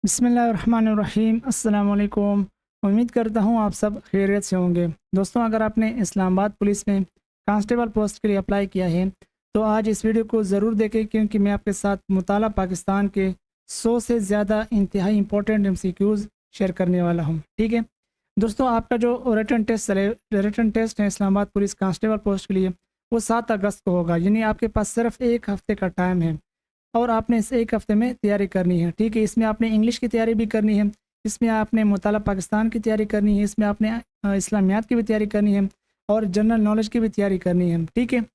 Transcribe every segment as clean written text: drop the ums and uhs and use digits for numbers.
बिस्मिल्लाहिर्रहमानिर्रहीम। अस्सलाम वालेकुम। उम्मीद करता हूँ आप सब खैरियत से होंगे। दोस्तों, अगर आपने इस्लामाबाद पुलिस में कांस्टेबल पोस्ट के लिए अप्लाई किया है तो आज इस वीडियो को ज़रूर देखें, क्योंकि मैं आपके साथ मुताला पाकिस्तान के 100 से ज़्यादा इंतहाई इंपॉर्टेंट MCQs शेयर करने वाला हूँ। ठीक है दोस्तों, आपका जो रिटन टेस्ट है इस्लामाबाद पुलिस कांस्टेबल पोस्ट के लिए वो 7 अगस्त को होगा। यानी आपके पास सिर्फ एक हफ़्ते का टाइम है और आपने इस एक हफ़्ते में तैयारी करनी है। ठीक है, इसमें आपने इंग्लिश की तैयारी भी करनी है, इसमें आपने मुताला पाकिस्तान की तैयारी करनी है, इसमें आपने इस्लामियात की भी तैयारी करनी है और जनरल नॉलेज की भी तैयारी करनी है। ठीक है,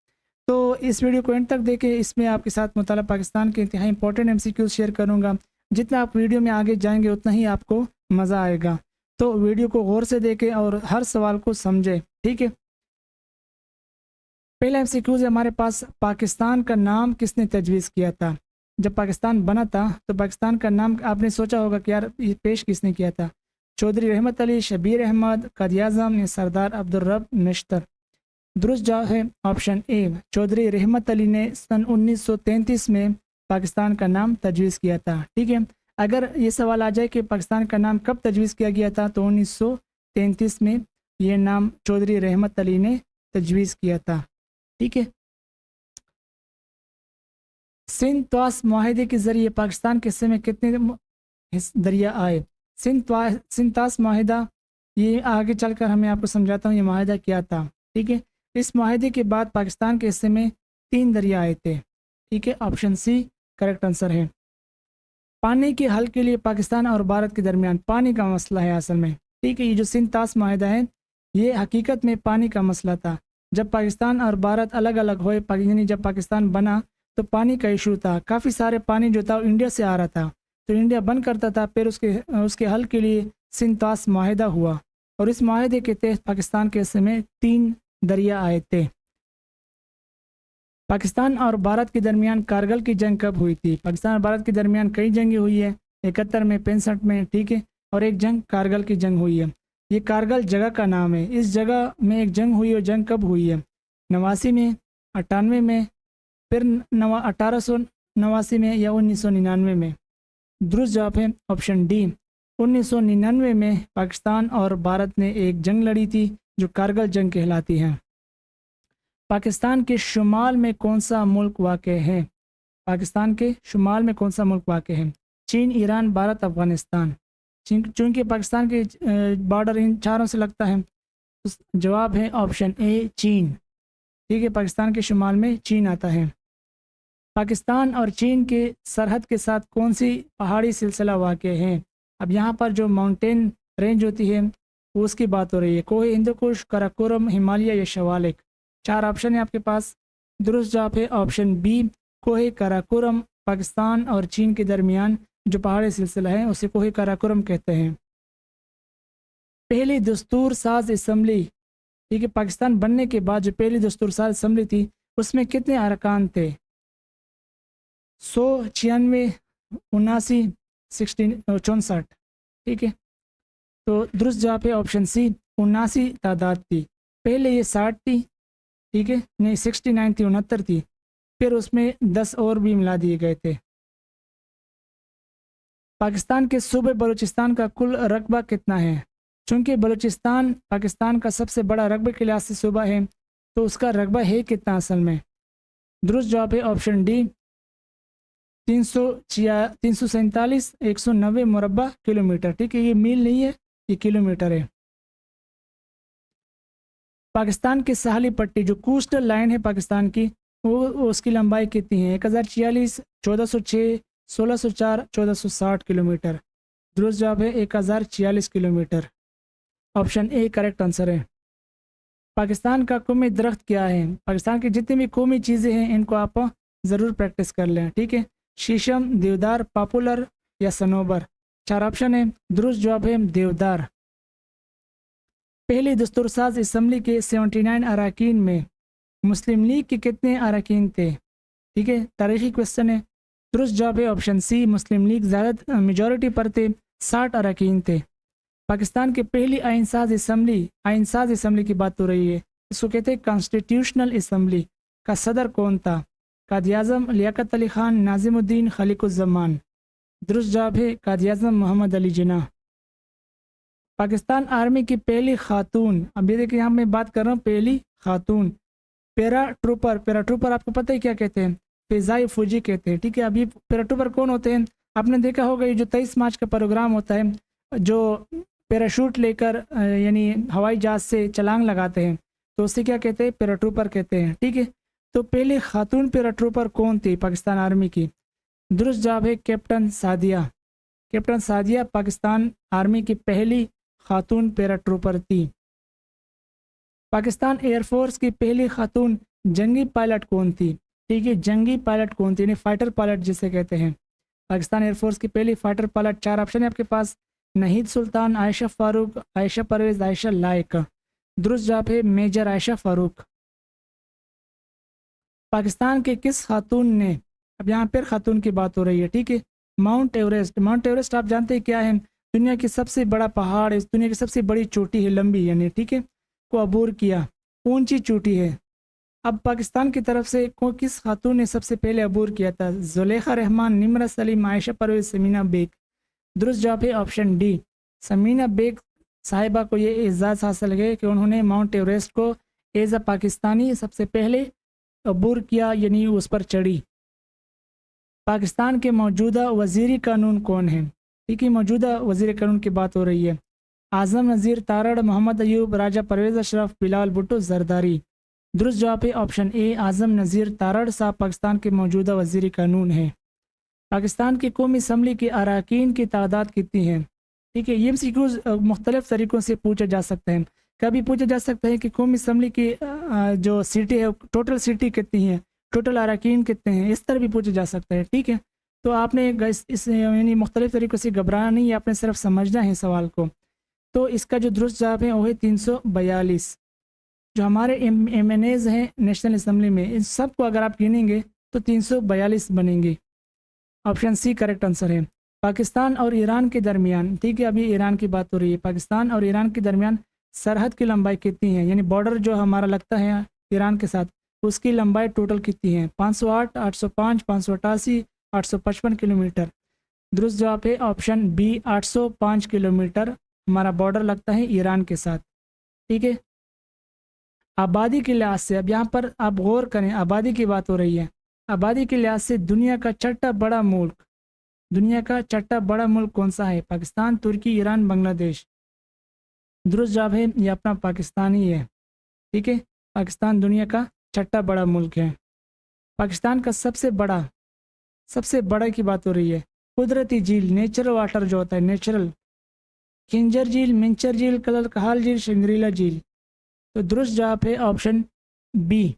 तो इस वीडियो को एंड तक देखें। इसमें आपके साथ मुताला पाकिस्तान के इंतहाई इंपॉर्टेंट MCQs शेयर करूँगा। जितना आप वीडियो में आगे जाएंगे उतना ही आपको मज़ा आएगा, तो वीडियो को गौर से देखें और हर सवाल को समझें। ठीक है, पहला MCQ है हमारे पास, पाकिस्तान का नाम किसने तजवीज़ किया था? जब पाकिस्तान बना था तो पाकिस्तान का नाम आपने सोचा होगा कि यार ये पेश किसने किया था? चौधरी रहमत अली, शबीर अहमद, कायद आज़म या सरदार अब्दुल रब नश्तर? दुरुस्त जवाब है ऑप्शन ए, चौधरी रहमत अली ने सन 1933 में पाकिस्तान का नाम तजवीज़ किया था। ठीक है, अगर ये सवाल आ जाए कि पाकिस्तान का नाम कब तजवीज़ किया गया था तो 1933 में ये नाम चौधरी रहमत अली ने तजवीज़ किया था। ठीक है, सिंध त्वास माहिदे के ज़रिए पाकिस्तान के हिस्से में कितने दरिया आए? सिंध तास माहिदा, ये आगे चलकर हमें आपको समझाता हूँ ये माहिदा क्या था। ठीक है, इस माहिदे के बाद पाकिस्तान के हिस्से में 3 दरिया आए थे। ठीक है, ऑप्शन सी करेक्ट आंसर है। पानी के हल के लिए पाकिस्तान और भारत के दरमियान पानी का मसला है असल में। ठीक है, ये जो सिंध तास माहिदा है ये हकीकत में पानी का मसला था। जब पाकिस्तान और भारत अलग अलग हुए, यानी जब पाकिस्तान बना तो पानी का इशू था। काफ़ी सारे पानी जो था इंडिया से आ रहा था, तो इंडिया बंद करता था। फिर उसके हल के लिए सिंध तास माहिदा हुआ और इस माहिदे के तहत पाकिस्तान के हिस्से में 3 दरिया आए थे। पाकिस्तान और भारत के दरमियान कारगिल की जंग कब हुई थी? पाकिस्तान और भारत के दरमियान कई जंगें हुई है, 71 में, 65 में। ठीक है, और एक जंग कारगिल की जंग हुई है। ये कारगिल जगह का नाम है। इस जगह में एक जंग हुई और जंग कब हुई है? 89 में, 98 में, फिर 1889 में या 1999 में? दुरुस्त जवाब है ऑप्शन डी, 1999 में पाकिस्तान और भारत ने एक जंग लड़ी थी जो कारगिल जंग कहलाती है। पाकिस्तान के शुमाल में कौन सा मुल्क वाक़ है? पाकिस्तान के शुमाल में कौन सा मुल्क वाक़ है? चीन, ईरान, भारत, अफ़गानिस्तान? चूँकि पाकिस्तान के बॉर्डर इन चारों से लगता है, तो जवाब है ऑप्शन ए, चीन। ठीक है, पाकिस्तान के शुमाल में चीन आता है। पाकिस्तान और चीन के सरहद के साथ कौन सी पहाड़ी सिलसिला वाक़ है? अब यहाँ पर जो माउंटेन रेंज होती है वो उसकी बात हो रही है। कोह हिंदुकुश, काराकोरम, हिमालय या शवालिक? 4 ऑप्शन है आपके पास। दुरुस्त जवाब है ऑप्शन बी, कोह काराकोरम। पाकिस्तान और चीन के दरमियान जो पहाड़ी सिलसिला है उसे कोह काराकोरम कहते हैं। पहली दस्तूर साज असम्बली, ठीक है, पाकिस्तान बनने के बाद जो पहली दस्तूर साज असम्बली थी उसमें कितने अरकान थे? 100, 96, 79, 64? ठीक है, तो दुरुस्त जवाब है ऑप्शन सी, 79 तादाद थी। पहले ये 60 थी, ठीक है, नहीं 69 थी, 69 थी, फिर उसमें 10 और भी मिला दिए गए थे। पाकिस्तान के सूबे बलूचिस्तान का कुल रकबा कितना है? चूँकि बलूचिस्तान पाकिस्तान का सबसे बड़ा रकबे के लिहाज से सूबा है, तो उसका रकबा है कितना असल में? दुरुस्त जवाब है ऑप्शन डी, 347, 190 मुरबा किलोमीटर। ठीक है, ये मील नहीं है, ये किलोमीटर है। पाकिस्तान की साहली पट्टी जो कोस्टल लाइन है पाकिस्तान की, वो उसकी लंबाई कितनी है? 1046, 1406, 1604, 1460 किलोमीटर? दुरुस्त जवाब है 1046 kilometre. Option A correct answer है। पाकिस्तान का कौमी दरख्त क्या है? पाकिस्तान की जितनी भी कौमी चीज़ें हैं इनको आप ज़रूर प्रैक्टिस कर लें। ठीक है, शीशम, देवदार, पॉपुलर या सनोबर? 4 ऑप्शन है। दुरुस्त जवाब है देवदार। पहली दस्तूरसाज असम्बली के 79 अरकान में मुस्लिम लीग के कितने अरकान थे? ठीक है, तारीखी क्वेश्चन है। दुरुस्त जवाब है ऑप्शन सी, मुस्लिम लीग ज़्यादा मेजॉरिटी पर थे, 60 अरकान थे। पाकिस्तान की पहली आइनसाज असम्बली की बात हो रही है, इसको कहते हैं कॉन्स्टिट्यूशनल असम्बली का सदर कौन था? कायद आज़म, लियाकत अली खान, नाजिमुद्दीन, खलीकुज़्ज़मान? दुरुस्त जवाब है कायद-ए-आज़म मोहम्मद अली जिन्ना। पाकिस्तान आर्मी की पहली खातून, अब ये देखिए यहाँ मैं बात कर रहा हूँ पहली खातून पैराट्रूपर। पैराट्रूपर आपको पता है क्या कहते हैं? फ़िज़ाई फौजी कहते हैं, ठीक है। अभी पैराट्रूपर कौन होते हैं? आपने देखा होगा ये जो 23 मार्च का प्रोग्राम होता है, जो पैराशूट लेकर यानी हवाई जहाज़ से छलांग लगाते हैं, तो उसे क्या कहते हैं? पैराट्रूपर कहते हैं, ठीक है। तो पहली खातून पैराट्रूपर कौन थी पाकिस्तान आर्मी की? दुरुस्त जवाब है captain Sadia. Captain Sadia Pakistan army की पहली खातून पैराट्रूपर थी। पाकिस्तान एयरफोर्स की पहली खातून जंगी पायलट कौन थी? ठीक है, जंगी पायलट कौन थी, यानी फाइटर पायलट जिसे कहते हैं। पाकिस्तान एयरफोर्स की पहली फाइटर पायलट, चार ऑप्शन है आपके पास, नहीद सुल्तान, आयशा फ़ारूक, आयशा परवेज़, आयशा लायक। दुरुस्त जवाब है मेजर आयशा फ़ारूक। पाकिस्तान के किस खातून ने, अब यहाँ पर खातून की बात हो रही है, ठीक है, माउंट एवरेस्ट, माउंट एवरेस्ट आप जानते हैं क्या है? दुनिया की सबसे बड़ा पहाड़ है, दुनिया की सबसे बड़ी चोटी है, लंबी यानी, ठीक है, को अबूर किया, ऊंची चोटी है। अब पाकिस्तान की तरफ से किस खातून ने सबसे पहले अबूर किया था? जुलेखा रहमान, निमरा सलीम, आयशा परवेज, समीना बेग। दुरुस्त जवाब है ऑप्शन डी, समीना बेग साहिबा को ये एजाज़ हासिल है कि उन्होंने माउंट एवरेस्ट को एज अ पाकिस्तानी सबसे पहले अबूर किया, यानी उस पर चढ़ी। पाकिस्तान के मौजूदा वज़ीर कानून कौन है? ठीक है, मौजूदा वज़ीर कानून की बात हो रही है। आज़म नज़ीर तारड़, मोहम्मद अयूब, राजा परवेज़ अशरफ, बिलाल भुट्टो, जरदारी। दुरुस्त जवाब है ऑप्शन ए, आज़म नज़ीर तारड़ साहब पाकिस्तान के मौजूदा वज़ीर कानून हैं। पाकिस्तान की कौमी असम्बली के अरकान की तादाद कितनी है? ठीक है, ये एमसीक्यूज़ मुख्तलिफ़ तरीक़ों से पूछा जा सकता है। कभी पूछा जा सकता है कि कौमी असम्बली की जो सीटें है, टोटल सीटें कितनी हैं, टोटल अरकान कितने हैं, इस तरह भी पूछा जा सकता है, ठीक है। तो आपने इस यानी मुख्तलिफ़ तरीक़ों से घबराना नहीं है, आपने सिर्फ समझना है सवाल को। तो इसका जो दुरुस्त जवाब है वो है 342। जो हमारे MNAs हैं नेशनल असम्बली में, इन सब को अगर आप गिनेंगे तो 342 बनेंगे। ऑप्शन सी करेक्ट आंसर है। पाकिस्तान और ईरान के दरमियान, ठीक है, अभी ईरान की बात हो रही है, पाकिस्तान और ईरान के दरमियान सरहद की लंबाई कितनी है, यानी बॉर्डर जो हमारा लगता है ईरान के साथ, उसकी लंबाई टोटल कितनी है? 508, 805, 588, 855 किलोमीटर। दुरुस्त जवाब है ऑप्शन बी, 805 किलोमीटर हमारा बॉर्डर लगता है ईरान के साथ, ठीक है। आबादी के लिहाज से, अब यहाँ पर आप गौर करें, आबादी की बात हो रही है। आबादी के लिहाज से दुनिया का छठा बड़ा मुल्क, दुनिया का छठा बड़ा मुल्क कौन सा है? पाकिस्तान, तुर्की, ईरान, बांग्लादेश। दुरुस्त जवाब है ये अपना पाकिस्तान ही है, ठीक है। पाकिस्तान दुनिया का छठा बड़ा मुल्क है। पाकिस्तान का सबसे बड़ा की बात हो रही है, कुदरती झील, नेचुरल वाटर जो होता है, नेचुरल, खिंजर झील, मिंचर झील, कलरकहाल झील, शंग्रीला झील। तो दुरुस्त जवाब है ऑप्शन बी,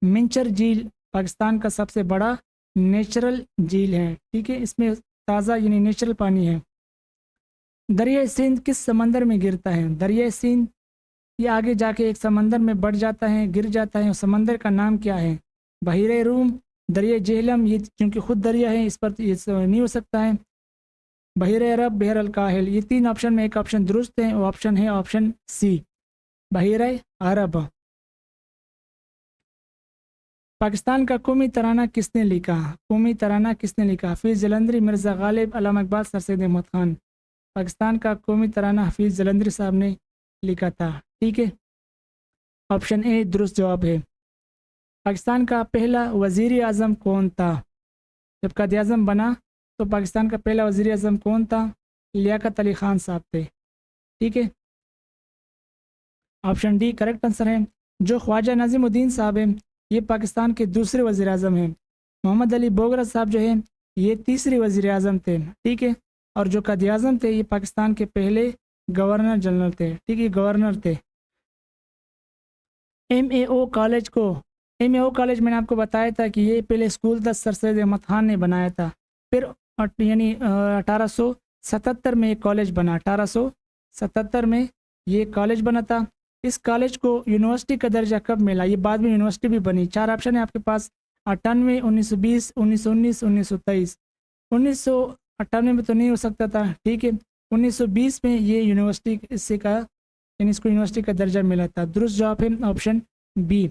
मिंचर झील पाकिस्तान का सबसे बड़ा नेचुरल झील है, ठीक है। इसमें ताज़ा यानी नेचुरल पानी है। दरिया सिंध किस समंदर में गिरता है? दरिया सिंध ये आगे जाके एक समंदर में बढ़ जाता है, गिर जाता है, उस समंदर का नाम क्या है? बहीरे रूम, दरिया जेहलम, ये चूँकि खुद दरिया है इस पर ये नहीं हो सकता है, बहीरे अरब, बहर अल काहिल। ये तीन ऑप्शन में एक ऑप्शन दुरुस्त है, वो ऑप्शन है ऑप्शन सी, बहीरे अरब। पाकिस्तान का कौमी तराना किसने लिखा? कौमी तराना किसने लिखा? हफीज़ जलंधरी, मिर्ज़ा गालिब, अल्लामा इकबाल, सर सैयद अहमद ख़ान। पाकिस्तान का कौमी तराना हफीज़ जलंधरी साहब ने लिखा था, ठीक है। ऑप्शन ए दुरुस्त जवाब है। पाकिस्तान का पहला वज़ीर आज़म कौन था? जब कायद आज़म बना तो पाकिस्तान का पहला वज़ीर आज़म कौन था? लियाकत अली ख़ान साहब थे, ठीक है। ऑप्शन डी करेक्ट आंसर है। जो ख्वाजा नाज़िमुद्दीन साहब हैं ये पाकिस्तान के दूसरे वज़ीर आज़म हैं। मोहम्मद अली बोगरा साहब जो हैं ये तीसरे वज़ीर आज़म थे, ठीक है। और जो कायद आज़म थे ये पाकिस्तान के पहले गवर्नर जनरल थे, ठीक है, गवर्नर थे। MAO कॉलेज को, MAO कॉलेज मैंने आपको बताया था कि ये पहले स्कूल था, सर सैयद अहमद ख़ान ने बनाया था। फिर यानी 1877 में ये कॉलेज बना, 1877 में ये कॉलेज बना था। इस कॉलेज को यूनिवर्सिटी का दर्जा कब मिला? ये बाद में यूनिवर्सिटी भी बनी। चार ऑप्शन है आपके पास, 98, 1920, 1919, 1923। 1998 में तो नहीं हो सकता था, ठीक है। 1920 में ये यूनिवर्सिटी से का यानी इसको यूनिवर्सिटी का दर्जा मिला था। दुरुस्त जवाब है ऑप्शन बी,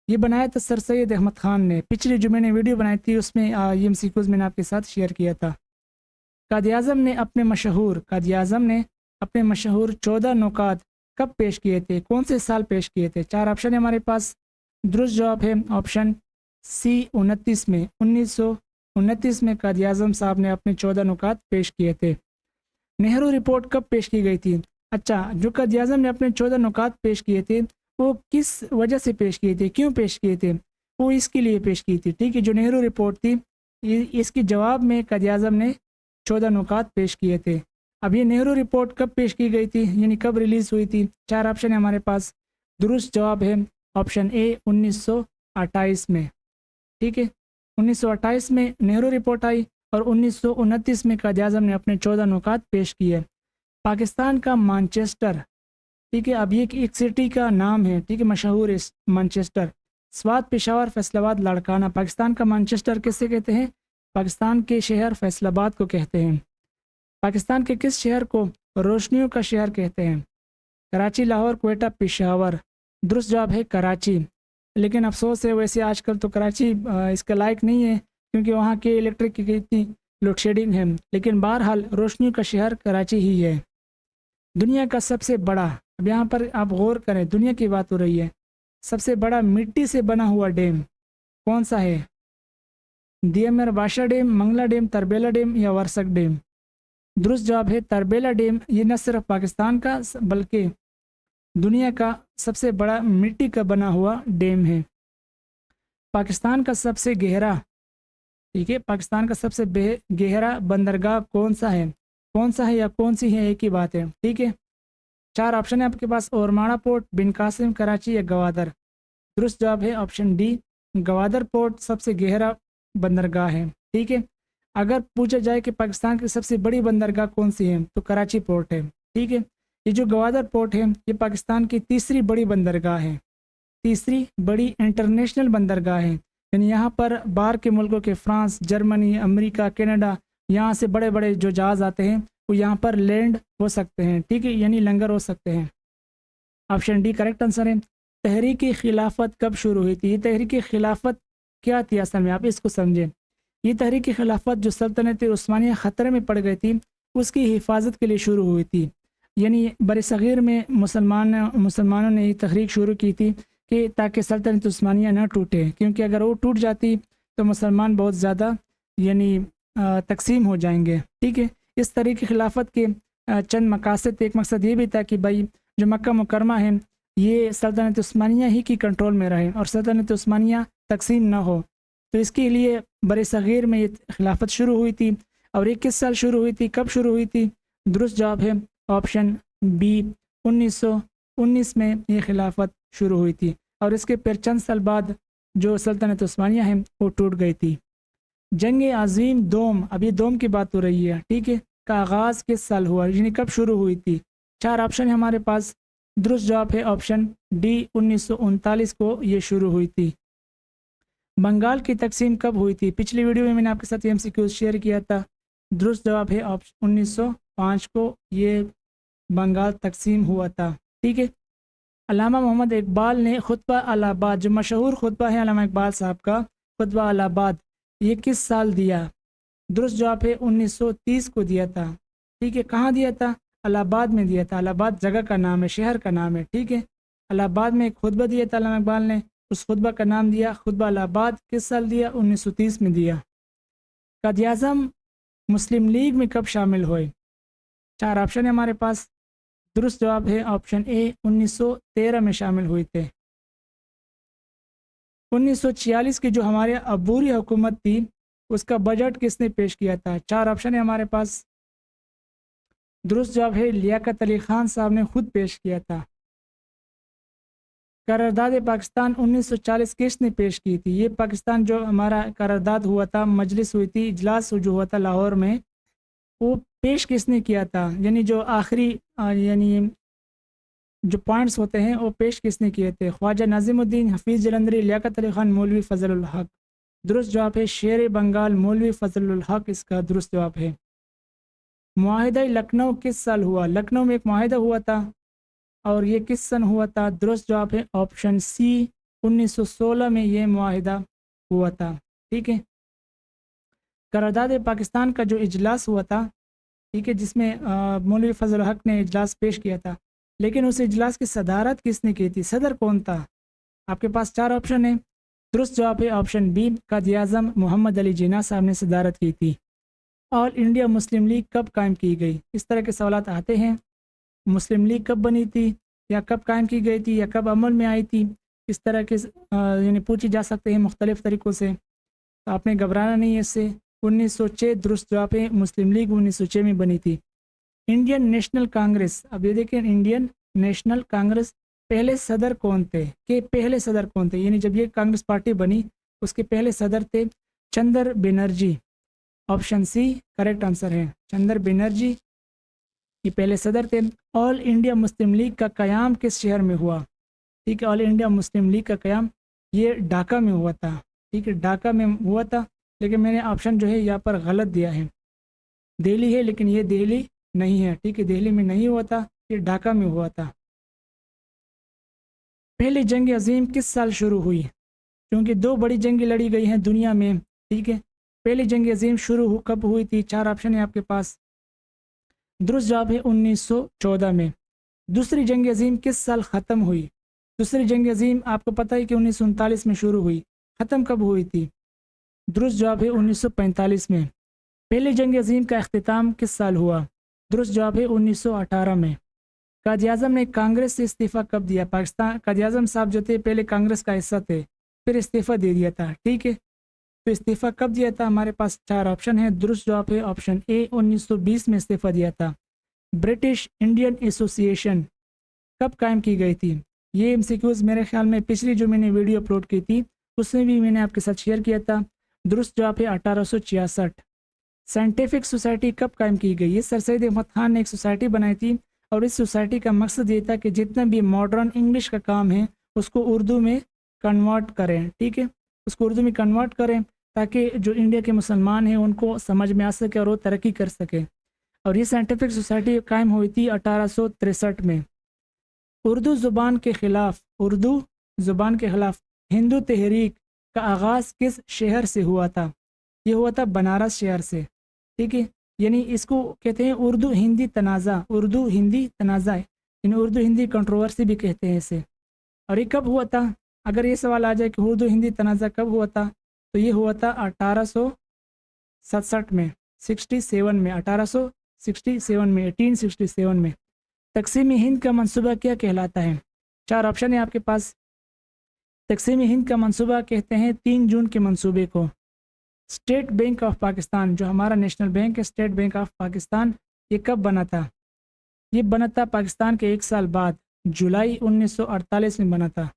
ये बनाया था सर सैयद अहमद ख़ान ने। पिछली जो मैंने वीडियो बनाई थी उसमें ये MCQs मैंने आपके साथ शेयर किया था। कायद-ए-आज़म ने अपने मशहूर 14 नुकात कब पेश किए थे, कौन से साल पेश किए थे? 4 ऑप्शन है हमारे पास। दुरुस्त जवाब है ऑप्शन सी 29 में, 1929 में कायद-ए-आज़म साहब ने अपने 14 नुकात पेश किए थे। नेहरू रिपोर्ट कब पेश की गई थी? अच्छा, जो कायद-ए-आज़म ने अपने 14 नुकात पेश किए थे वो किस वजह से पेश किए थे, क्यों पेश किए थे? वो इसके लिए पेश की थी, ठीक है। जो नेहरू रिपोर्ट थी इसके जवाब में कायद-ए-आज़म ने 14 नुकात पेश किए थे। अब ये नेहरू रिपोर्ट कब पेश की गई थी, यानी कब रिलीज़ हुई थी? 4 ऑप्शन है हमारे पास। दुरुस्त जवाब है ऑप्शन ए 1928 में, ठीक है। 1928 में नेहरू रिपोर्ट आई और 1929 में कायद-ए-आज़म ने अपने 14 नुकात पेश किए। पाकिस्तान का मानचेस्टर, ठीक है, अब ये एक सिटी का नाम है, ठीक है, मशहूर है मानचेस्टर। स्वात, पेशावर, फैसलाबाद, लाड़काना। पाकिस्तान का मानचेस्टर किसे कहते हैं? पाकिस्तान के शहर फैसलाबाद को कहते हैं। पाकिस्तान के किस शहर को रोशनियों का शहर कहते हैं? कराची, लाहौर, क्वेटा, पेशावर। दुरुस्त जवाब है कराची। लेकिन अफसोस है, वैसे आजकल तो कराची इसका लायक नहीं है क्योंकि वहाँ के इलेक्ट्रिक की इतनी लोड शेडिंग है। लेकिन बहरहाल रोशनियों का शहर कराची ही है। दुनिया का सबसे बड़ा, अब यहाँ पर आप गौर करें, दुनिया की बात हो रही है, सबसे बड़ा मिट्टी से बना हुआ डैम कौन सा है? Diamer Bhasha dam, Mangla dam, Tarbela dam या वर्सक डैम? दुरुस्त जवाब है तरबेला डैम। ये न सिर्फ पाकिस्तान का बल्कि दुनिया का सबसे बड़ा मिट्टी का बना हुआ डैम है। पाकिस्तान का सबसे गहरा, ठीक है, पाकिस्तान का सबसे गहरा बंदरगाह कौन सा है? कौन सा है या कौन सी है, एक ही बात है, ठीक है। 4 ऑप्शन है आपके पास। ओरमाड़ा पोर्ट, बिन कासिम, कराची या गवादर। दुरुस्त जवाब है ऑप्शन डी, गवादर पोर्ट सबसे गहरा बंदरगाह है, ठीक है। अगर पूछा जाए कि पाकिस्तान की सबसे बड़ी बंदरगाह कौन सी है तो कराची पोर्ट है, ठीक है। ये जो गवादर पोर्ट है ये पाकिस्तान की तीसरी बड़ी बंदरगाह है, तीसरी बड़ी इंटरनेशनल बंदरगाह है। यानी यहाँ पर बाहर के मुल्कों के फ्रांस, जर्मनी, अमेरिका, कनाडा, यहाँ से बड़े बड़े जो जहाज़ आते हैं वो यहाँ पर लैंड हो सकते हैं, ठीक है, यानी लंगर हो सकते हैं। ऑप्शन डी करेक्ट आंसर है। तहरीक खिलाफत कब शुरू हुई थी? ये तहरीक खिलाफत क्या थी असल में, आप इसको समझें। ये तहरीक खिलाफत जो सल्तनत उस्मानिया ख़तरे में पड़ गई थी उसकी हिफाजत के लिए शुरू हुई थी। यानी बरसग़ीर में मुसलमानों ने ये तहरीक शुरू की थी कि ताकि सल्तनत उस्मानिया ना टूटे, क्योंकि अगर वो टूट जाती तो मुसलमान बहुत ज़्यादा यानी तकसीम हो जाएंगे, ठीक है। इस तहरीक खिलाफत के चंद मकासद, एक मकसद ये भी था कि भाई जो मक्का मुकरमा है ये सल्तनत उस्मानिया ही की कंट्रोल में रहे और सल्तनत उस्मानिया तकसीम ना हो। तो इसके लिए बरसग़ीर में ये खिलाफत शुरू हुई थी। और ये किस साल शुरू हुई थी, कब शुरू हुई थी? दुरुस्त जवाब है ऑप्शन बी 1919 में ये खिलाफत शुरू हुई थी और इसके फिर चंद साल बाद जो सल्तनत उस्मानिया है वो टूट गई थी। जंग अज़ीम दोम, अभी दोम की बात हो रही है, ठीक है, का आगाज़ किस साल हुआ, यानी कब शुरू हुई थी? 4 ऑप्शन है हमारे पास। दुरुस्त जवाब है ऑप्शन डी 1939 को ये शुरू हुई थी। बंगाल की तकसीम कब हुई थी? पिछली वीडियो में मैंने आपके साथ MCQ शेयर किया था। दुरुस्त जवाब है ऑप्शन 1905 को ये बंगाल तकसीम हुआ था, ठीक है। अल्लामा मोहम्मद इकबाल ने खुतबा अलाहाबाद, जो मशहूर खुतबा है अल्लामा इकबाल साहब का खुतबा अलाहाबाद, ये किस साल दिया? दुरुस्त जवाब है 1930 को दिया था, ठीक है। कहाँ दिया था? अलाहाबाद में दिया था। अलाहाबाद जगह का नाम है, शहर का नाम है, ठीक है। अलाहाबाद में एक खुतबा दिया था अल्लामा इकबाल ने, उस खुतबा का नाम दिया खुतबा अलाहाबाद। किस साल दिया? 1930 में दिया। कायद-ए-आज़म मुस्लिम लीग में कब शामिल हुए? 4 ऑप्शन है हमारे पास। दुरुस्त जवाब है ऑप्शन ए 1913 में शामिल हुए थे। 1946 की जो हमारे अबूरी हुकूमत थी उसका बजट किसने पेश किया था? 4 ऑप्शन है हमारे पास। दुरुस्त जवाब है लियाकत अली खान साहब ने खुद पेश किया था। करारदाद पाकिस्तान 1940 किसने पेश की थी? ये पाकिस्तान जो हमारा करारदाद हुआ था, मजलिस हुई थी, इजलास जो हुआ था लाहौर में, वो पेश किसने किया था? यानी जो आखिरी यानी जो पॉइंट्स होते हैं वो पेश किसने किए थे? ख्वाजा नाज़िमुद्दीन, हफीज़ जलंधरी, लियाकत अली खान, मौलवी फजलुल हक। दुरुस्त जवाब है शेर बंगाल मौलवी फजलुल हक इसका दुरुस्त जवाब है। मुआहिदा लखनऊ किस साल हुआ? लखनऊ में एक मुआहिदा हुआ था और ये किस सन हुआ था? दुरुस्त जवाब है ऑप्शन सी 1916 में ये मुआहिदा हुआ था, ठीक है। करारदाद पाकिस्तान का जो इजलास हुआ था ठीक है, जिसमें मौलवी फजल हक ने इजलास पेश किया था। लेकिन उस इजलास की सदारत किसने की थी, सदर कौन था? आपके पास 4 ऑप्शन है। दुरुस्त जवाब है ऑप्शन बी, कायद आज़म मोहम्मद अली जिन्ना साहब ने सदारत की थी। ऑल इंडिया मुस्लिम लीग कब कायम की गई? इस तरह के सवाल आते हैं। मुस्लिम लीग कब बनी थी, या कब कायम की गई थी, या कब अमल में आई थी, इस तरह के यानी पूछी जा सकते हैं मुख्तलिफ़ तरीक़ों से। तो आपने घबराना नहीं है इससे। 1906 दुरुस्त जवाब है, मुस्लिम लीग 1906 में बनी थी। इंडियन नेशनल कांग्रेस, अब ये देखें, इंडियन नेशनल कांग्रेस पहले सदर कौन थे, के पहले सदर कौन थे, यानी जब ये कांग्रेस पार्टी बनी उसके पहले सदर थे Chandra Banerjee. Option C correct answer है, चंद्र बनर्जी ये पहले सदर थे। ऑल इंडिया मुस्लिम लीग का क़याम किस शहर में हुआ? ठीक है, ऑल इंडिया मुस्लिम लीग का क़याम ये ढाका में हुआ था। ठीक है, ढाका में हुआ था, लेकिन मैंने ऑप्शन जो है यहाँ पर गलत दिया है, दिल्ली है, लेकिन ये दिल्ली नहीं है। ठीक है, दिल्ली में नहीं हुआ था, ये ढाका में हुआ था। पहली जंग अजीम किस साल शुरू हुई? क्योंकि 2 बड़ी जंगें लड़ी गई हैं दुनिया में। ठीक है, पहली जंग अजीम शुरू कब हुई थी? 4 ऑप्शन है आपके पास। दुरुस्त जवाब है 1914 में। दूसरी जंग अजीम किस साल ख़त्म हुई? दूसरी जंग अजीम आपको पता है कि 1939 में शुरू हुई, ख़त्म कब हुई थी? दुरुस्त जवाब है 1945 में। पहली जंग अजीम का अख्तिताम किस साल हुआ? दुरुस्त जवाब है 1918 में। कायद आज़म ने कांग्रेस से इस्तीफ़ा कब दिया? पाकिस्तान कायद आज़म साहब जो थे पहले कांग्रेस का हिस्सा थे, फिर इस्तीफ़ा दे दिया था। ठीक है, तो इस्तीफ़ा कब दिया था? हमारे पास 4 ऑप्शन है। दुरुस्त जवाब है ऑप्शन ए, 1920 में इस्तीफ़ा दिया था। ब्रिटिश इंडियन एसोसिएशन कब कायम की गई थी? ये एमसीक्यूज़ मेरे ख्याल में पिछली जो मैंने वीडियो अपलोड की थी उसमें भी मैंने आपके साथ शेयर किया था। दुरुस्त जवाब है 1866। साइंटिफिक सोसाइटी कब कायम की गई? ये सर सैयद अहमद खान ने एक सोसाइटी बनाई थी, और इस सोसाइटी का मकसद ये था कि जितना भी मॉडर्न इंग्लिश का काम है उसको उर्दू में कन्वर्ट करें। ठीक है, उसको उर्दू में कन्वर्ट करें ताकि जो इंडिया के मुसलमान हैं उनको समझ में आ सके और वो तरक्की कर सके। और ये साइंटिफिक सोसाइटी कायम हुई थी 1863 में। उर्दू ज़ुबान के ख़िलाफ़, उर्दू ज़ुबान के ख़िलाफ़ हिंदू तहरीक का आगाज़ किस शहर से हुआ था? ये हुआ था बनारस शहर से। ठीक है, यानी इसको कहते हैं उर्दू हिंदी तनाज़ा, उर्दू हिंदी तनाज़ा, यानी उर्दू हिंदी कंट्रोवर्सी भी कहते हैं इसे। और ये कब हुआ था? अगर ये सवाल आ जाए कि उर्दू हिंदी तनाज़ा कब हुआ था, तो ये हुआ था 1867 में, 67 में, 1867 में, 1867 में। तकसीम हिंद का मंसूबा क्या कहलाता है? 4 ऑप्शन है आपके पास। तकसीम हिंद का मंसूबा कहते हैं 3 जून के मंसूबे को। स्टेट बैंक ऑफ पाकिस्तान, जो हमारा नेशनल बैंक है, स्टेट बैंक ऑफ पाकिस्तान, ये कब बना था? ये बना था पाकिस्तान के 1 साल बाद, जुलाई 1948 में बना था।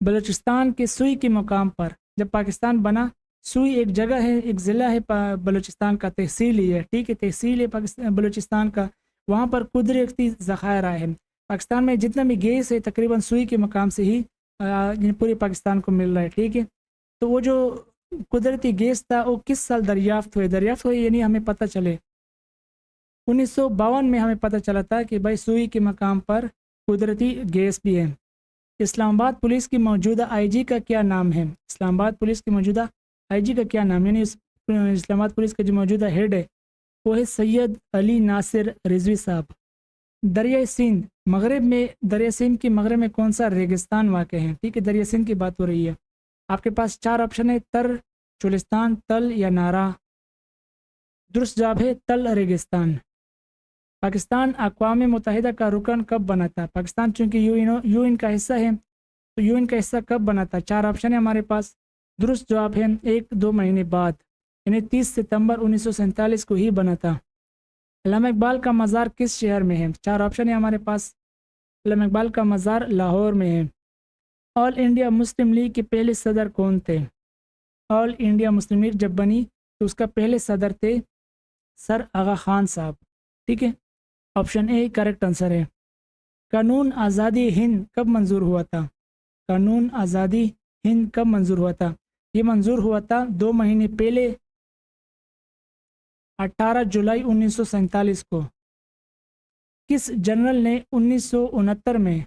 बलूचिस्तान के सुई के मुकाम पर जब पाकिस्तान बना, सुई एक जगह है, एक ज़िला है बलूचिस्तान का, तहसील ही है। ठीक है, तहसील है पाकिस्तान बलूचिस्तान का। वहाँ पर कुदरती ज़खायर है। पाकिस्तान में जितना भी गैस है तकरीबन सुई के मकाम से ही पूरे पाकिस्तान को मिल रहा है। ठीक है, तो वो जो कुदरती गैस था वो किस साल दरियाफ्त हुए यानी हमें पता चले 1952 में हमें पता चला था कि भाई सुई के मकाम पर कुदरती गैस भी है। इस्लामाबाद पुलिस की मौजूदा आईजी का क्या नाम है? इस्लामाबाद पुलिस की मौजूदा आईजी का क्या नाम, यानी इस्लामाबाद पुलिस का जो मौजूदा हेड है वो है सैयद अली नासिर रिजवी साहब। दरिया सिंध मगरब में, दरिया सिंध के मगरब में कौन सा रेगिस्तान वाक़ है? ठीक है, दरिया सिंध की बात हो रही है। आपके पास 4 ऑप्शन है, तर, चुलिस्तान, तल या नारा। दुरुस्त जवाब है तल रेगिस्तान। पाकिस्तान अक़वाम मुत्तहिदा का रुकन कब बना था? पाकिस्तान चूँकि यूएन का हिस्सा है, तो यूएन का हिस्सा कब बना था? 4 ऑप्शन है हमारे पास। दुरुस्त जवाब है 1-2 महीने बाद, यानी 30 सितंबर 1947 को ही बना था। अल्लामा इकबाल का मज़ार किस शहर में है? 4 ऑप्शन है हमारे पास। अल्लामा इकबाल का मज़ार लाहौर में है। ऑल इंडिया मुस्लिम लीग के पहले सदर कौन थे? ऑल इंडिया मुस्लिम लीग जब बनी तो उसका पहले सदर थे सर आगा खान साहब। ठीक है, ऑप्शन ए करेक्ट आंसर है। कानून आज़ादी हिंद कब मंजूर हुआ था? कानून आज़ादी हिंद कब मंजूर हुआ था? ये मंजूर हुआ था 2 महीने पहले, 18 जुलाई 1947 को। किस जनरल ने 1969 में,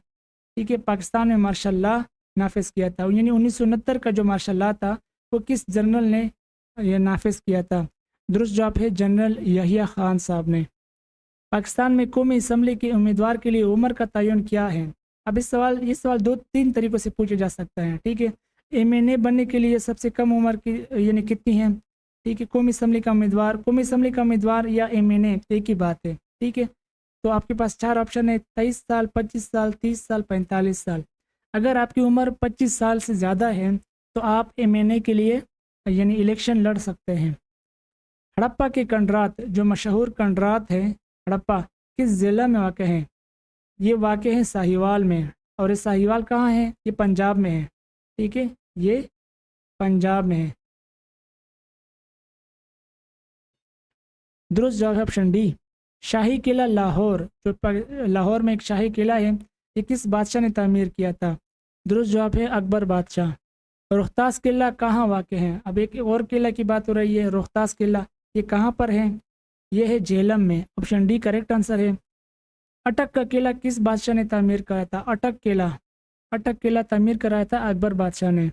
ठीक है, पाकिस्तान में मार्शल लॉ नाफिज किया था? यानी 1969 का जो मार्शल लॉ था वो किस जनरल ने ये नाफिज किया था? दुरुस्त जवाब है जनरल यहिया खान साहब ने। पाकिस्तान में कौमी असम्बली के उम्मीदवार के लिए उम्र का तयन क्या है। अब ये सवाल दो तीन तरीक़ों से पूछा जा सकता है, ठीक है। MNA बनने के लिए सबसे कम उम्र की यानी कितनी है, ठीक है। कौमी असम्बली का उम्मीदवार या MNA एक ही बात है, ठीक है। तो आपके पास 4 ऑप्शन है, 23 साल, 25 साल, 30 साल, 45 साल। अगर आपकी उम्र 25 साल से ज़्यादा है तो आप MNA के लिए यानी इलेक्शन लड़ सकते हैं। हड़प्पा के कंडरात, जो मशहूर कंडरात है हड़प्पा, किस ज़िला में वाक़ हैं। ये वाक़ है साहिवाल में। और ये साहिवाल कहाँ है, ये पंजाब में है, ठीक है, ये पंजाब में है। दुरुस्त जवाब है ऑप्शन डी, शाही किला लाहौर। जो लाहौर में एक शाही किला है, ये किस बादशाह ने तामीर किया था। दुरुस्त जवाब है अकबर बादशाह। रोहतास किला कहाँ वाक़ है। अब एक और किला की बात हो रही है, रोहतास किला, ये कहाँ पर है, ये है झेलम में। ऑप्शन डी करेक्ट आंसर है। अटक का किला किस बादशाह ने तामीर कराया था। अटक किला तामीर कराया था अकबर बादशाह ने।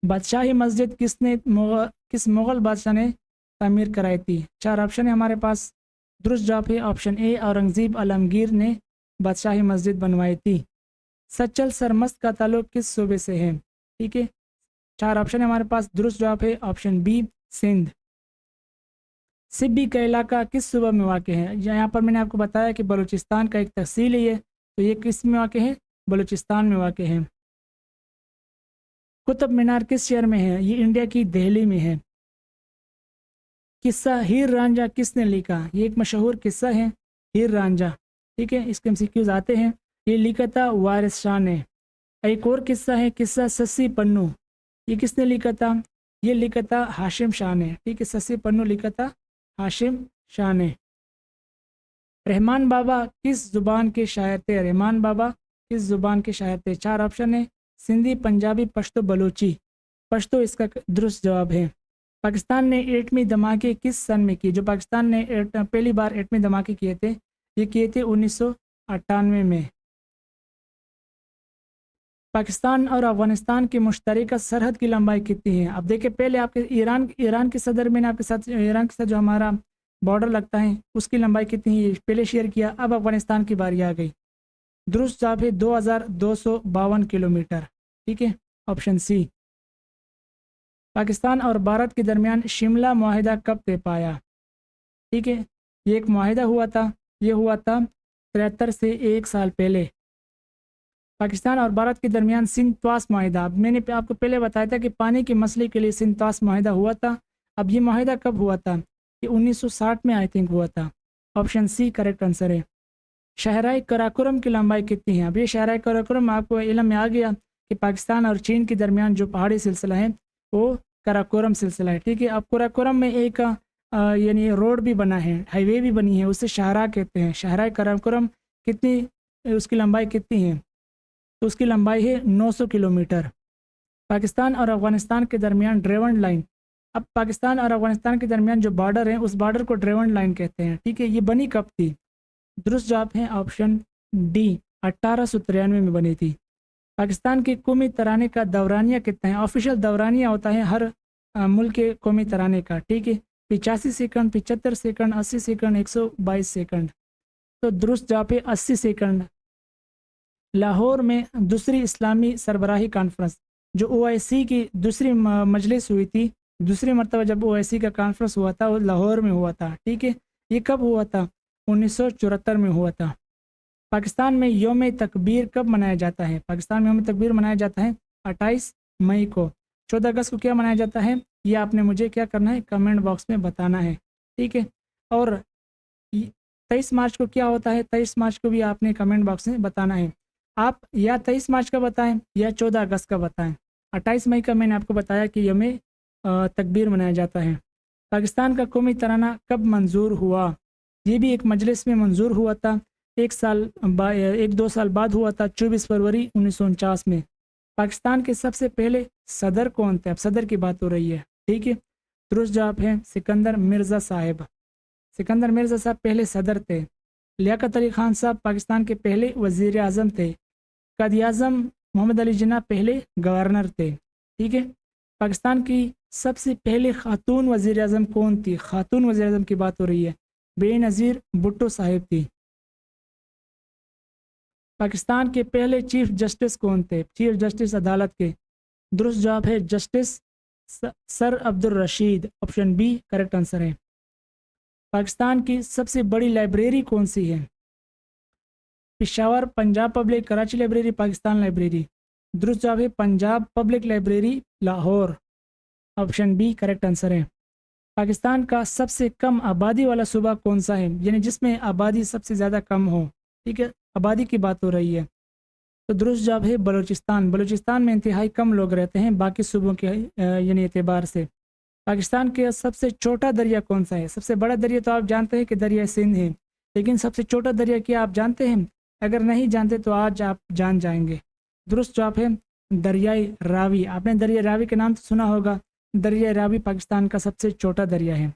बादशाही मस्जिद किस मुग़ल बादशाह ने तामीर कराई थी। 4 ऑप्शन है हमारे पास। दुरुस्त जवाब है ऑप्शन ए, औरंगज़ेब आलमगीर ने बादशाही मस्जिद बनवाई थी। सच्चल सरमस्त का ताल्लुक किस सूबे से है, ठीक है। 4 ऑप्शन है हमारे पास। दुरुस्त जवाब है ऑप्शन बी, सिंध। सिब्बी का इलाका किस सूबे में वाक़ है। यहाँ पर मैंने आपको बताया कि बलूचिस्तान का एक तहसील है ये, तो ये किस में वाक़ है, बलूचिस्तान में वाक़ है। कुतुब मीनार किस शहर में है, ये इंडिया की दिल्ली में है। किस्सा हीर रांझा किसने लिखा। ये एक मशहूर किस्सा है हीर रांझा, ठीक है। इसके MCQs आते हैं। ये लिखा था वारिस शाह ने। एक और किस्सा है किस्सा सस्सी पन्नू, ये किसने लिखा था, ये लिखा था हाशिम शाह ने, ठीक है। सस्सी पन्नू लिखा था हाशिम शाह ने। रहमान बाबा किस ज़ुबान के शायर थे। रहमान बाबा किस ज़ुबान के शायर थे। 4 ऑप्शन है, सिंधी, पंजाबी, पश्तो, बलूची। पश्तो इसका दुरुस्त जवाब है। पाकिस्तान ने एटमी धमाके किस सन में किए। जो पाकिस्तान ने पहली बार एटमी धमाके किए थे, ये किए थे 1998 में। पाकिस्तान और अफ़गानिस्तान की मुश्तरका सरहद की लंबाई कितनी है। अब देखिए, पहले आपके ईरान के सदर मैंने आपके साथ ईरान के साथ जो हमारा बॉर्डर लगता है उसकी लंबाई कितनी है पहले शेयर किया। अब अफ़गानिस्तान की बारी आ गई। दुरुस्त जवाब है 2252 किलोमीटर, ठीक है, ऑप्शन सी। पाकिस्तान और भारत के दरमियान शिमला मुआहिदा कब तय पाया, ठीक है। ये एक मुआहिदा हुआ था, ये हुआ था 73 से 1 साल पहले। पाकिस्तान और भारत के दरमियान सिंध त्वास मुआहिदा, मैंने आपको पहले बताया था कि पानी के मसले के लिए सिंध त्वास मुआहिदा हुआ था। अब ये मुआहिदा कब हुआ था, ये 1960 में आई थिंक हुआ था। ऑप्शन सी करेक्ट आंसर है। शहराई कराकोरम की लंबाई कितनी है। अब ये शहराई कराकोरम आपको इल्म में आ गया कि पाकिस्तान और चीन के दरमियान जो पहाड़ी सिलसिला है वो कराकोरम सिलसिला है, ठीक है। अब कराकोरम में एक यानी रोड भी बना है, हाईवे भी बनी है, उससे शाहरा कहते हैं। शहराई कराकोरम कितनी, उसकी लंबाई कितनी है, तो उसकी लंबाई है 900 किलोमीटर। पाकिस्तान और अफ़गानिस्तान के दरमियान ड्रेवन लाइन, अब पाकिस्तान और अफ़गानिस्तान के दरमियान जो बॉर्डर है उस बॉर्डर को ड्रेवन लाइन कहते हैं, ठीक है। ये बनी कब थी। दुरुस्त जवाब है ऑप्शन डी, 1893 में बनी थी। पाकिस्तान के कौमी तराने का दौरानिया कितना है। ऑफिशियल दौरानिया होता है हर मुल्क के कौमी तराने का, ठीक है। 85 सेकंड, 75 सेकंड, 80 सेकंड, 122 सेकंड। तो दुरुस्त जवाब है 80 सेकंड। लाहौर में दूसरी इस्लामी सरबराही कॉन्फ्रेंस, जो OIC की दूसरी मजलिस हुई थी, दूसरी मरतबा जब OIC का कॉन्फ्रेंस हुआ था वो लाहौर में हुआ था, ठीक है। ये कब हुआ था, 1974 में हुआ था। पाकिस्तान में यौम तकबीर कब मनाया जाता है। पाकिस्तान में यौम तकबीर मनाया जाता है 28 मई को। 14 अगस्त को क्या मनाया जाता है, ये आपने मुझे क्या करना है, कमेंट बॉक्स में बताना है, ठीक है। और 23 मार्च को क्या होता है, 23 मार्च को भी आपने कमेंट बॉक्स में बताना है। आप या 23 मार्च का बताएं या 14 अगस्त का बताएं। 28 मई का मैंने आपको बताया कि यौम तकबीर मनाया जाता है। पाकिस्तान का कौमी तराना कब मंजूर हुआ, ये भी एक मजलिस में मंजूर हुआ था। 1-2 साल बाद हुआ था, 24 फरवरी 1949 में। पाकिस्तान के सबसे पहले सदर कौन थे। अब सदर की बात हो रही है, ठीक है। दुरुस्त जवाब है सिकंदर मिर्ज़ा साहब। सिकंदर मिर्ज़ा साहब पहले सदर थे। लियाकत अली खान साहब पाकिस्तान के पहले वज़ीर आज़म थे। कायद-ए-आज़म मोहम्मद अली जिन्ना पहले गवर्नर थे, ठीक है। पाकिस्तान की सबसे पहले खातून वज़ीर आज़म कौन थी? खातून वज़ीर आज़म की बात हो रही है, बेनज़ीर भुट्टो साहिब थी। पाकिस्तान के पहले चीफ जस्टिस कौन थे? चीफ जस्टिस अदालत के, दुरुस्त जवाब है justice sir Abdul Rashid, option B correct answer है। पाकिस्तान की सबसे बड़ी लाइब्रेरी कौन सी है? Peshawar, Punjab public, Karachi library, Pakistan library. दुरुस्त जवाब है Punjab public library Lahore, option B correct answer है। पाकिस्तान का सबसे कम आबादी वाला सूबा कौन सा है, यानी जिसमें आबादी सबसे ज़्यादा कम हो, ठीक है, आबादी की बात हो रही है। तो दुरुस्त जवाब है बलूचिस्तान। बलूचिस्तान में इंतहाई कम लोग रहते हैं बाकी सूबों के यानी एतबार से। पाकिस्तान के सबसे छोटा दरिया कौन सा है? सबसे बड़ा दरिया तो आप जानते हैं कि दरिया सिंध है, लेकिन सबसे छोटा दरिया क्या आप जानते हैं? अगर नहीं जानते तो आज आप जान जाएंगे। दुरुस्त जवाब है दरियाई रावी। आपने दरिया रावी के नाम तो सुना होगा। दरिया रावी पाकिस्तान का सबसे छोटा दरिया है।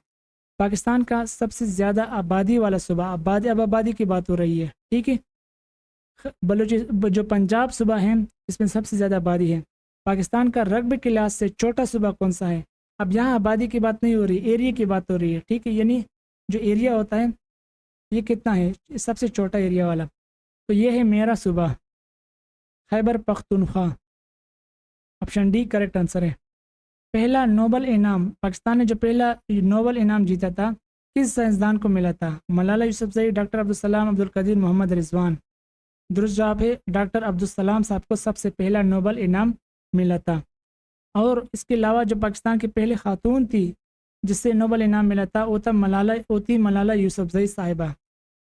पाकिस्तान का सबसे ज़्यादा आबादी वाला सूबा, आबादी की बात हो रही है, ठीक है, जो पंजाब सूबा है इसमें सबसे ज़्यादा आबादी है। पाकिस्तान का रकबे के लिहाज से छोटा सूबा कौन सा है? अब यहाँ आबादी की बात नहीं हो रही, एरिया की बात हो रही है, ठीक है, यानी जो एरिया होता है ये कितना है, सबसे छोटा एरिया वाला, तो ये है मेरा सूबा Khyber Pakhtunkhwa, option D correct answer है। पहला नोबल इनाम, पाकिस्तान ने जो पहला नोबल इनाम जीता था किस साइंसदान को मिला था? मलाला यूसुफजई, डॉक्टर अब्दुल सलाम, अब्दुल कदीर, मोहम्मद रिजवान। दुरुस्त जवाब है डॉक्टर अब्दुल सलाम साहब को सबसे पहला नोबल इनाम मिला था। और इसके अलावा जो पाकिस्तान की पहली खातून थी जिससे नोबल इनाम मिला था वो थी मलाला यूसुफजई साहिबा।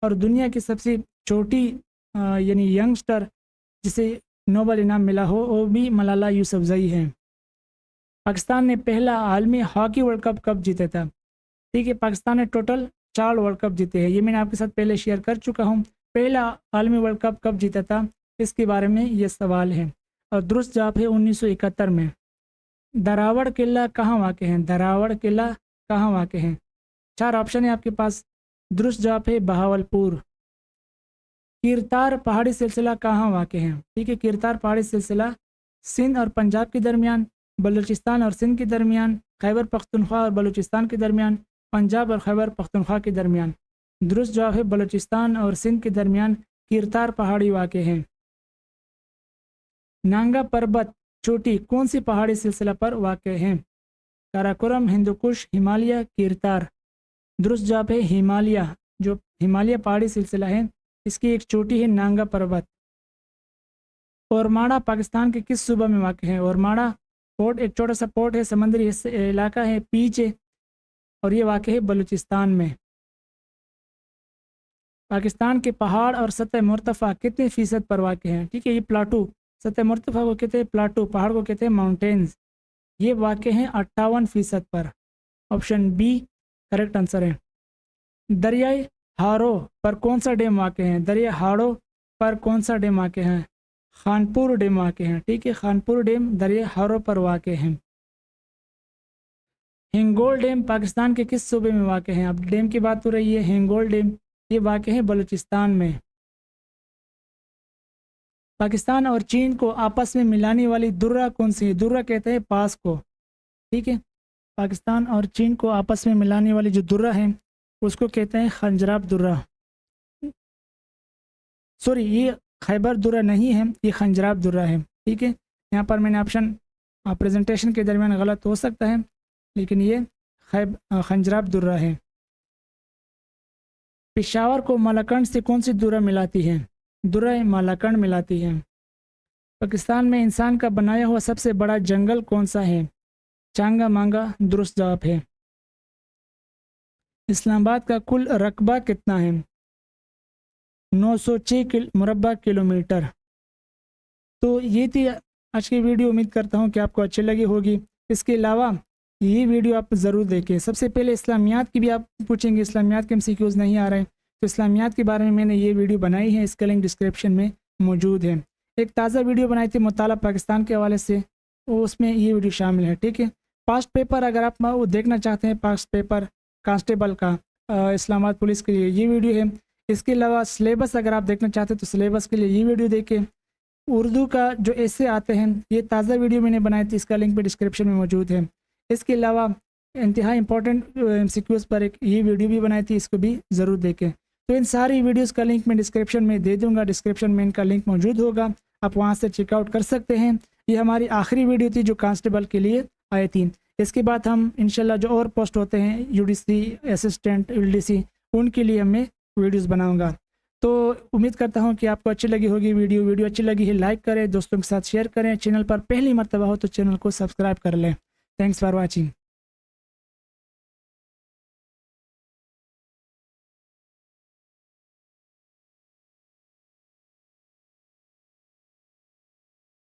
और दुनिया की सबसे छोटी यानी यंगस्टर जिसे नोबल इनाम मिला हो वो भी मलाला यूसुफजई हैं। पाकिस्तान ने पहला आलमी हॉकी वर्ल्ड कप कब जीता था? ठीक है, पाकिस्तान ने टोटल 4 वर्ल्ड कप जीते हैं, ये मैंने आपके साथ पहले शेयर कर चुका हूँ। पहला आलमी वर्ल्ड कप कब जीता था इसके बारे में ये सवाल है, और दुरुस्त जवाब है 1971 में। दरावड़ किला कहाँ वाक़ है? दरावड़ किला कहाँ वाक़ है? 4 ऑप्शन है आपके पास। दुरुस्त जवाब है बहावलपुर। किरतार पहाड़ी सिलसिला कहाँ वाक़ है? ठीक है, किरतार पहाड़ी सिलसिला सिंध और पंजाब के दरमियान, बलूचिस्तान और सिंध के दरमियान, खैबर पख्तूनख्वा और बलूचिस्तान के दरमियान, पंजाब और खैबर पख्तूनख्वा के दरमियान। दुरुस्त जवाब है बलूचिस्तान और सिंध के दरमियान किरतार पहाड़ी वाक़ है। नांगा पर्वत चोटी कौन सी पहाड़ी सिलसिला पर वाक़ है? काराकोरम, हिंदुकुश, हिमालय, किरतार। दुरुस्त जवाब है हिमालय। जो हिमालय पहाड़ी सिलसिला है इसकी एक चोटी है नांगा पर्वत। ओरमाड़ा पाकिस्तान के किस सूबा में वाक़ है? ओरमाड़ा पोर्ट एक छोटा सा पोर्ट है, समंदरी इलाका है, बीच है, और ये वाक़ है बलूचिस्तान में। पाकिस्तान के पहाड़ और सतह मुर्तफ़ा कितने फ़ीसद पर वाक़ हैं? ठीक है, ये प्लाटू, सतह मुर्तफ़ा को कहते हैं प्लाटू, पहाड़ को कहते हैं माउंटेन्स। ये वाक़ हैं 58% पर, ऑप्शन बी करेक्ट आंसर है। दरियाए हारो पर कौन सा डैम वाक़ है? दरिया हारो पर कौन सा डैम वाक़ है? खानपुर डैम वाक़ है, ठीक है, खानपुर डैम दरिया हारो पर वाक़ है। हिंगोल डैम पाकिस्तान के किस सूबे में वाक़ है? अब डैम की बात हो रही है, हिंगोल डैम ये वाक़ है बलूचिस्तान में। पाकिस्तान और चीन को आपस में मिलाने वाली दुर्रा कौन सी है? दुर्रा कहते हैं पास को, ठीक है, पाकिस्तान और चीन को आपस में मिलाने वाली जो दुर्रा है उसको कहते हैं खंजराब दुर्रा। सॉरी, ये खैबर दुर्रा नहीं है, ये खंजराब दुर्रा है, ठीक है। यहाँ पर मैंने ऑप्शन प्रेजेंटेशन के दरमियान गलत हो सकता है, लेकिन ये खंजराब दुर्रा है। पेशावर को मालाकंड से कौन सी दुर्रा मिलाती है? दुर्रा मालाकंड मिलाती है। पाकिस्तान में इंसान का बनाया हुआ सबसे बड़ा जंगल कौन सा है? चांगा मांगा दुरुस्त जवाब है। इस्लामाबाद का कुल रकबा कितना है? 906 मुरब्बा किलोमीटर। तो ये थी आज की वीडियो, उम्मीद करता हूँ कि आपको अच्छी लगी होगी। इसके अलावा ये वीडियो आप ज़रूर देखें। सबसे पहले इस्लामियात की भी आप पूछेंगे, इस्लामियात के MCQs नहीं आ रहे हैं तो इस्लामियात के बारे में मैंने ये वीडियो बनाई है, इसका लिंक डिस्क्रिप्शन में मौजूद है। एक ताज़ा वीडियो बनाई थी मुताला पाकिस्तान के हवाले से, वो उसमें ये वीडियो शामिल है, ठीक है। पास्ट पेपर अगर आप वो देखना चाहते हैं, पास्ट पेपर कांस्टेबल का इस्लामाबाद पुलिस के लिए ये वीडियो है। इसके अलावा सिलेबस अगर आप देखना चाहते हैं तो सिलेबस के लिए ये वीडियो देखें। उर्दू का जो ऐसे आते हैं, ये ताज़ा वीडियो मैंने बनाई थी, इसका लिंक भी डिस्क्रिप्शन में मौजूद है। इसके अलावा इंतहा इंपॉर्टेंट MCQs पर एक ये वीडियो भी बनाई थी, इसको भी ज़रूर देखें। तो इन सारी वीडियोस का लिंक मैं डिस्क्रिप्शन में दे दूंगा, डिस्क्रिप्शन में इनका लिंक मौजूद होगा, आप वहां से चेकआउट कर सकते हैं। ये हमारी आखिरी वीडियो थी जो कांस्टेबल के लिए आई थी। इसके बाद हम इंशाल्लाह जो और पोस्ट होते हैं UDC असिस्टेंट LDC, उनके लिए मैं वीडियोस बनाऊंगा। तो उम्मीद करता हूं कि आपको अच्छी लगी होगी वीडियो अच्छी लगी है लाइक करें, दोस्तों के साथ शेयर करें, चैनल पर पहली मर्तबा हो तो चैनल को सब्सक्राइब कर लें। Thanks for watching.